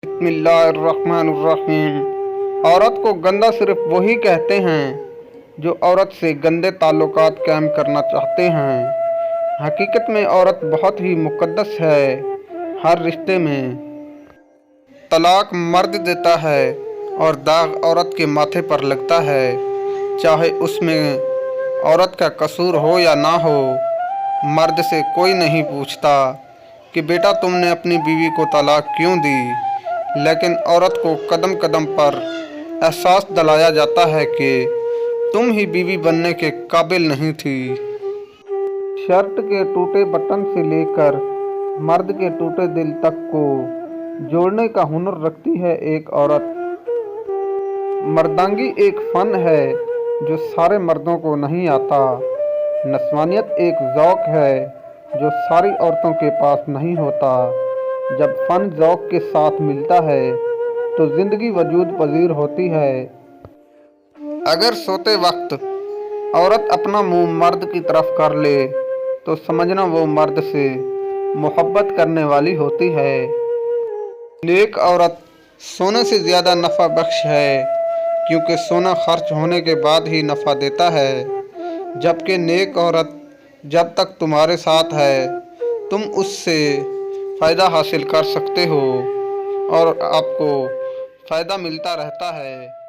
बिस्मिल्लाहिर्रहमानिर्रहीम। औरत को गंदा सिर्फ वही कहते हैं जो औरत से गंदे ताल्लुकात कायम करना चाहते हैं। हकीकत में औरत बहुत ही मुक़द्दस है। हर रिश्ते में तलाक मर्द देता है और दाग औरत के माथे पर लगता है, चाहे उसमें औरत का कसूर हो या ना हो। मर्द से कोई नहीं पूछता कि बेटा तुमने अपनी बीवी को तलाक क्यों दी, लेकिन औरत को कदम कदम पर एहसास दिलाया जाता है कि तुम ही बीवी बनने के काबिल नहीं थी। शर्ट के टूटे बटन से लेकर मर्द के टूटे दिल तक को जोड़ने का हुनर रखती है एक औरत। मर्दांगी एक फ़न है जो सारे मर्दों को नहीं आता। नस्वानियत एक ज़ौक़ है जो सारी औरतों के पास नहीं होता। जब फ़न ज़ौक़ के साथ मिलता है तो ज़िंदगी वजूद पजीर होती है। अगर सोते वक्त औरत अपना मुंह मर्द की तरफ कर ले तो समझना वो मर्द से मोहब्बत करने वाली होती है। नेक औरत सोने से ज़्यादा नफ़ा बख्श है, क्योंकि सोना खर्च होने के बाद ही नफ़ा देता है। जबकि नेक औरत जब तक तुम्हारे साथ है तुम उससे फ़ायदा हासिल कर सकते हो और आपको फ़ायदा मिलता रहता है।